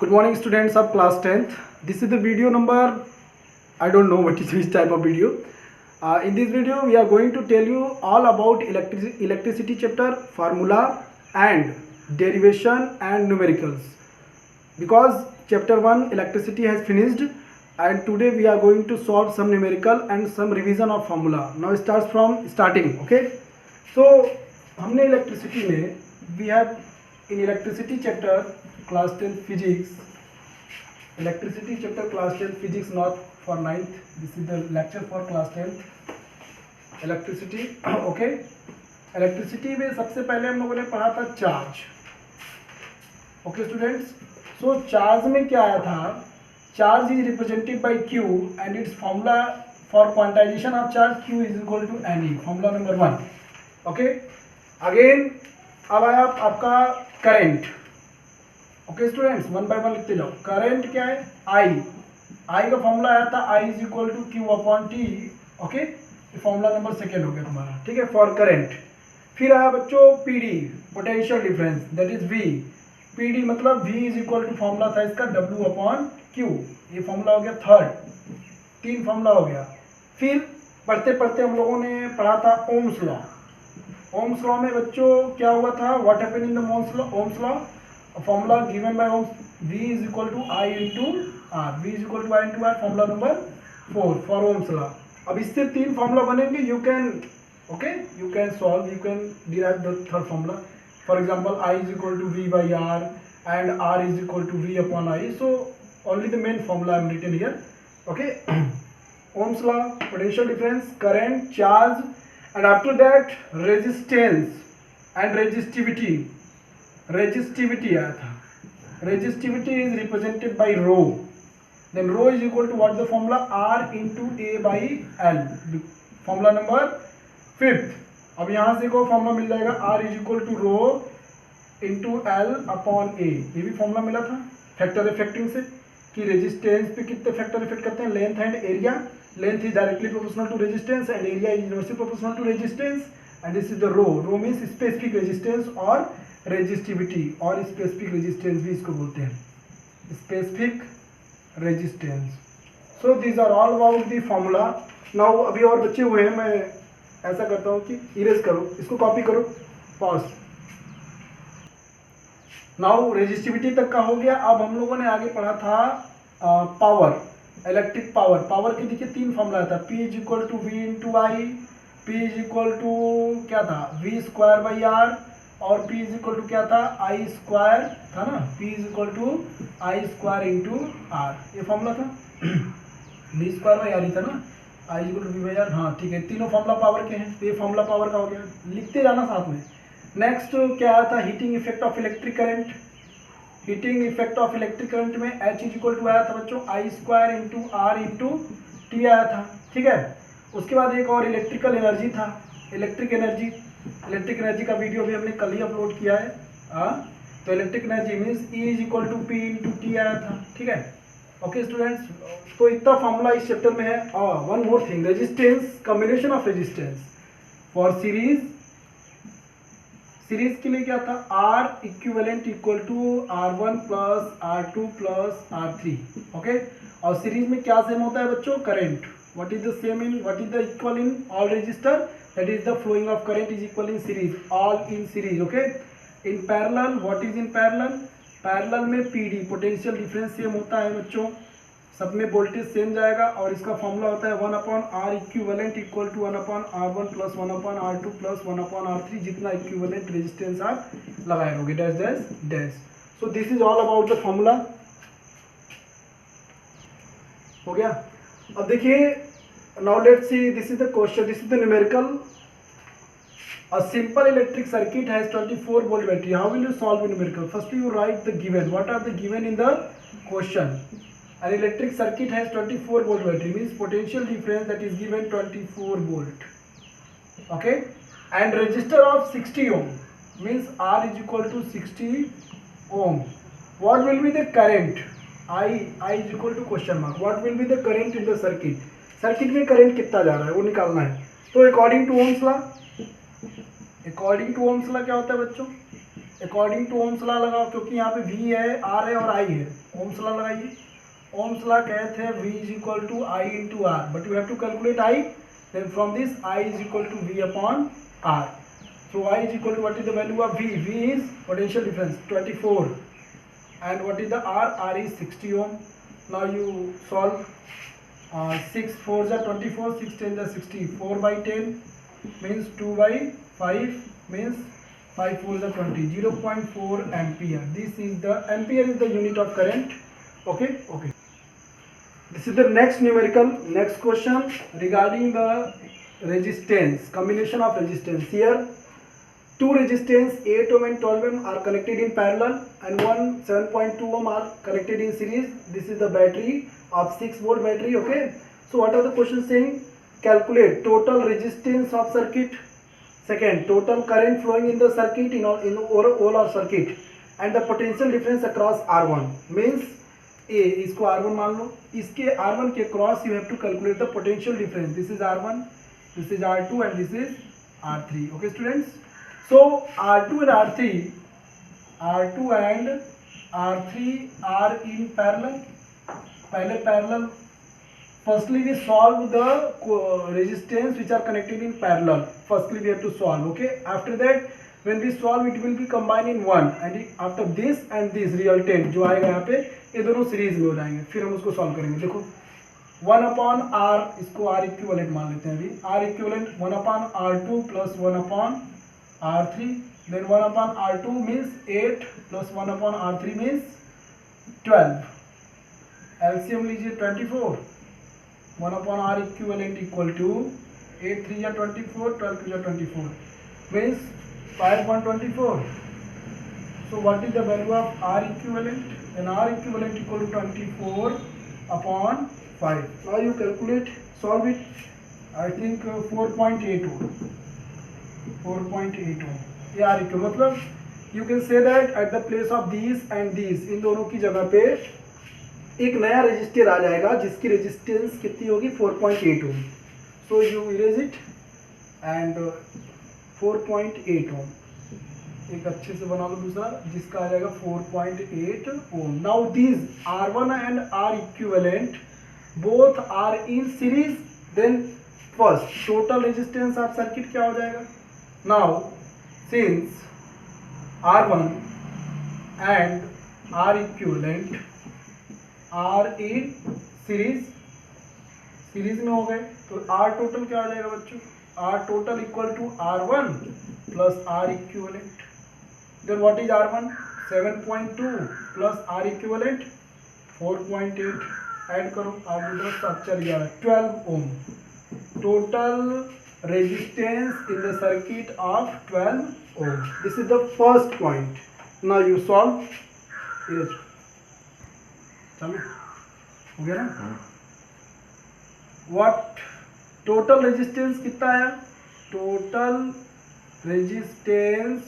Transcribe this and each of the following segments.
Good morning students of class 10th. This is the video number, I don't know what is this type of video. In this video we are going to tell you all about electricity chapter, formula and derivation and numericals. Because chapter 1 electricity has finished and today we are going to solve some numerical and some revision of formula. Now it starts from starting. Okay. So हमने electricity में we have in electricity chapter class 10 physics, electricity chapter class 10 physics not for 9th, this is the lecture for class 10th electricity. Okay, electricity में सबसे पहले हम लोगों ने पढ़ा था charge. Okay students, so charge में क्या आया था, charge is represented by Q and it's formula for quantisation of charge Q is equal to Ne, formula number 1. Okay, again अब आया आपका current. Okay students, one by one लिखते जाओ. Current क्या है, आई का फॉर्मूला आया था I is equal to Q upon T. Okay, ये फॉर्मूला नंबर सेकेंड हो गया तुम्हारा. ठीक है, फॉर करंट. फिर आया बच्चों PD, potential difference, that is V. PD मतलब V is equal to formula था इसका W अपॉन Q. ये फॉर्मूला हो गया थर्ड. 3 फॉर्मूला हो गया. फिर पढ़ते पढ़ते हम लोगों ने पढ़ा था ओम्स लॉ. ओम्स लॉ में बच्चों क्या हुआ था, what happened in the Ohm's law, formula given by Ohm's, V is equal to I into R. V is equal to I into R, formula number 4 for Ohm's law. अब इससे 3 formula बनेंगे. You can solve, you can derive the third formula. For example I is equal to V by R and R is equal to V upon I. So only the main formula I am written here. Okay, Ohm's law, potential difference, current, charge, and after that resistance and resistivity आया था. resistivity is represented by rho. then rho is equal to what the formula, R into A by L, formula number 5th. अब यहाँ से को formula मिल जाएगा R is equal to rho into L upon A. ये भी formula मिला था factor affecting से कि रेजिस्टेंस पे कितने फैक्टर इफेक्ट करते हैं, length and area. Length is directly proportional to resistance and area is inversely proportional to resistance, and this is the rho. Rho means specific resistance or resistivity, और specific resistance भी इसको बोलते हैं, specific resistance. So these are all about the formula. Now अभी और बच्चे हुए हैं, मैं ऐसा करता हूँ कि इरेज करो, इसको कॉपी करो, पॉज. नाउ रेजिस्टिविटी तक का हो गया. अब हम लोगों ने आगे पढ़ा था पावर, इलेक्ट्रिक पावर. पावर के देखिए 3 फॉर्मूला था, P is equal to V into I, P is equal to क्या था, V स्क्वायर बाई R, और P इज इक्वल टू क्या था, I स्क्वायर था ना, P is equal to I square into R. ये फॉर्मूला था. V स्क्वायर बाई R ही था ना, I is equal to V by R. हाँ ठीक है, तीनों फॉर्मूला पावर के हैं. तो ये फॉर्मूला पावर का हो गया, लिखते जाना साथ में. नेक्स्ट क्या आया था, heating effect of electric current. Heating effect of electric current में H इज इक्वल टू आया था बच्चों I square into R into T आया था. ठीक है, उसके बाद एक और इलेक्ट्रिकल एनर्जी था, इलेक्ट्रिक एनर्जी का वीडियो भी हमने कल ही अपलोड किया है. तो electric energy means E is equal to P into T आया था. ठीक है, ओके स्टूडेंट्स, तो इतना फॉर्मूला इस चैप्टर में है. One more thing, resistance, combination of resistance for series के लिए क्या था, R equivalent equal to R1 plus R2 plus R3. Okay, और सीरीज में क्या सेम होता है बच्चों, current. What is the equal in all register, that is the flowing of current is equal in series, all in series. Okay, in parallel, what is in parallel में PD, potential difference same होता है बच्चों, सब में voltage same जाएगा, और इसका formula होता है 1 upon R equivalent equal to 1 upon R1 plus 1 upon R2 plus 1 upon R3, जितना इक्विवेलेंट रेजिस्टेंस आप लगाए होगे, dash dash dash. So this is all about the formula. हो गया. अब देखिए, now let's see, this is the question, this is the numerical. A simple electric circuit has 24 volt battery. How will you solve a numerical? First you write the given. What are the given in the question? An electric circuit has 24 volt battery, means potential difference that is given 24 volt. Okay, and resistor of 60 ohm, means R is equal to 60 ohm. What will be the current? I is equal to question mark. What will be the current in the circuit? Circuit में current कितना जा रहा है वो निकालना है. तो according to Ohm's law क्या होता है बच्चों, अकॉर्डिंग टू ओम्स लॉ लगाओ, क्योंकि यहाँ पे V है, R है और I है। ओम्स लॉ लगाइए। ओम्स लॉ कहते हैं V is equal to I into R, but you have to calculate I, then from this I is equal to V upon R. So I is equal to, what is the value of V? V is potential difference 24, and what is the R? R is 60 ohm. Now you solve. 6 4s are 24, 6 10s are 60. 4 by 10 means 2 by 5 means 5 4s are 20. 0.4 ampere. This is the ampere is the unit of current. Okay. This is the next numerical. Next question regarding the resistance, combination of resistance. Here two resistance 8 ohm and 12 ohm are connected in parallel, and one 7.2 ohm are connected in series. This is the battery of 6 volt battery. Okay, so what are the questions saying? Calculate total resistance of circuit. Second, total current flowing in the circuit in all our circuit, and the potential difference across R1 means A, इसको R1 मान लो, इसके R1 के cross you have to calculate the potential difference. This is R1, this is R2 and this is R3. Okay students, so R2 and R3 are in parallel. पहले parallel. Firstly we solve the resistance which are connected in parallel. Firstly we have to solve. Okay, after that when we solve it will be combined in one, and after this and this resultant जो आएगा यहाँ पे, ये दोनों series में हो जाएंगे. फिर हम उसको सॉल्व करेंगे. देखो 1 अपॉन R, इसको R इक्विवेलेंट मान लेते हैं अभी. R equivalent 1 upon R2 plus 1 upon R3, then 1 upon R2 means 8 plus 1 upon R3 means 12. LCM लीजिए 24. 1 upon R equivalent equal to 8 3 या 24, 12 2 या 24 means 5.24. So what is the value of R equivalent? Then R equivalent equal to 24 upon 5. Now you calculate, solve it. I think 4.8 ohm. 4.8 ohm. ये R equivalent, मतलब you can say that at the place of these and these, इन दोनों की जगह पे एक नया resistor आ जाएगा जिसकी रेजिस्टेंस कितनी होगी 4.8 ohm. So you erase it and 4.8 ohm एक अच्छे से बना लो दूसरा जिसका आ जाएगा 4.8 ohm. Now these R1 and R equivalent both are in series. Then first total resistance of circuit क्या हो जाएगा? Now since R1 and R equivalent R in series में हो गए तो R टोटल क्या हो जाएगा बच्चों? R total equal to R1 plus R equivalent. Then what is R1? 7.2 plus R equivalent 4.8. Add करो, आप उधर स्ट्रक्चर गया 12 ohm. Total resistance in the circuit of 12 ohm. This is the first point. Now you solve. Yes. हो गया ना? What total resistance कितना आया? Total resistance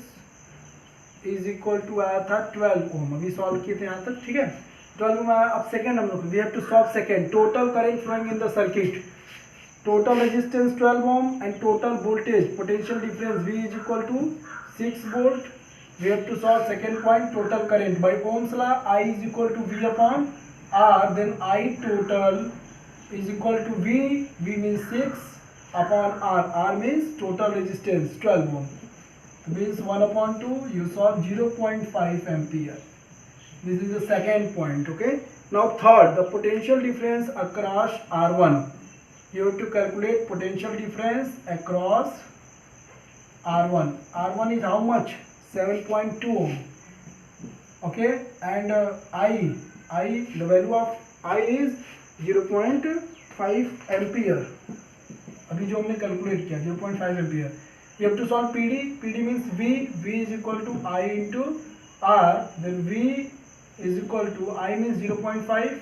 is equal to आया था 12 ohm. अभी सॉल्व किए थे यहाँ तक, ठीक है? 12 ohm आया. अब सेकेंड हम लोग we have to solve second. Total current flowing in the circuit. Total resistance 12 ohm and total voltage potential difference V is equal to 6 volt. We have to solve second point, total current. By Ohm's law, I is equal to V upon R. Then I total is equal to V. V means 6 upon R. R means total resistance 12 ohm. So means 1 upon 2. You solve 0.5 ampere. This is the second point. Okay. Now third, the potential difference across R1. You have to calculate potential difference across R1. R1 is how much? 7.2 ohm. Okay, and the value of I is 0.5 ampere. अभी जो हमने calculate किया 0.5 ampere. You have to solve PD. PD means V. V is equal to I into R. Then V is equal to I means 0.5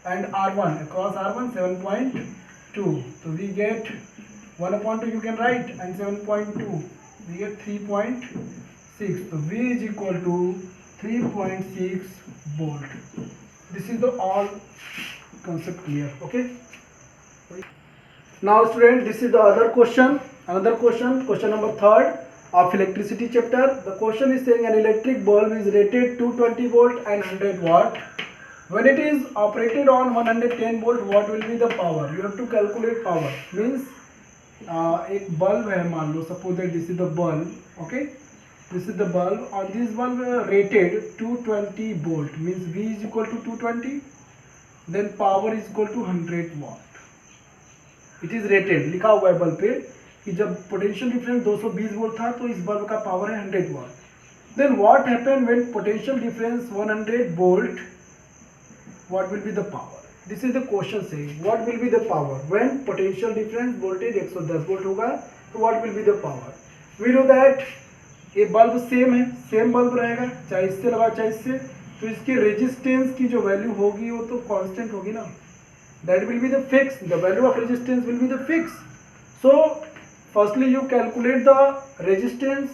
and R1 across R1 7.2. So we get 1 upon 2 you can write, and 7.2 we get 3.6. So V is equal to 3.6 volt. This is the all concept clear. Okay. Now student, this is the other question. Another question, question number third. of electricity chapter. The question is saying an electric bulb is rated 220 volt and 100 watt. When it is operated on 110 volt, what will be the power? You have to calculate power. Means एक bulb है, मान लो suppose that this is the bulb, okay? This is the bulb. On this bulb rated 220 volt means V is equal to 220. Then power is equal to 100 watt. It is rated. लिखा हुआ है bulb पे कि जब potential difference 220 volt था तो इस bulb का पावर है 100 watt. Then what happen when potential difference 100 volt, what will be the power? This is the question से what will be the power when potential difference voltage 110 volt होगा तो what will be the power? We know that ये bulb same है, same bulb रहेगा चाहे इससे लगा चाहे इससे, तो इसके रेजिस्टेंस की जो वैल्यू होगी वो तो कांस्टेंट होगी ना. That will be the fix. The value of resistance will be the fix. So firstly you calculate the resistance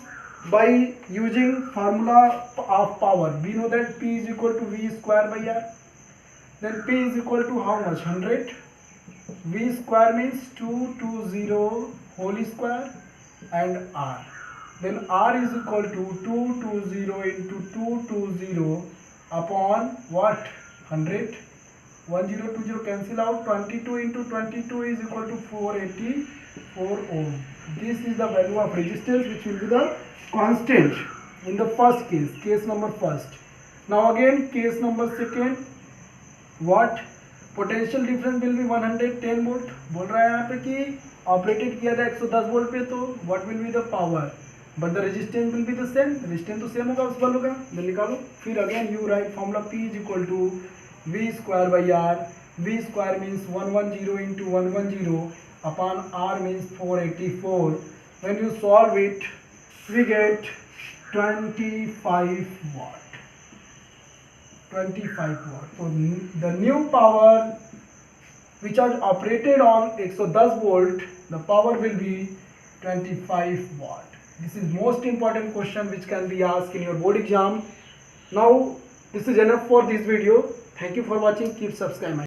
by using formula of power. We know that P is equal to V square by R. Then P is equal to how much? 100. V square means 220 whole square and R. Then R is equal to 220 into 220 upon what? 100. 1020 cancel out. 22 into 22 is equal to 484 ohm. This is the value of resistance which will be the constant in the first case, case number first. Now again case number second, what? Potential difference will be 110 volt. बोल रहा है यहाँ पे कि operated किया था 110 volt पे, तो what will be the power? But the resistance will be the same. Resistance तो सेम होगा उस बल्ब का. निकालो. फिर again you write formula P is equal to V square by R. V square means 110 into 110 upon R means 484. When you solve it, we get 25 watt. 25 watt. So the new power which are operated on 110 volt, the power will be 25 watt. This is most important question which can be asked in your board exam. Now this is enough for this video. Thank you for watching. Keep subscribing.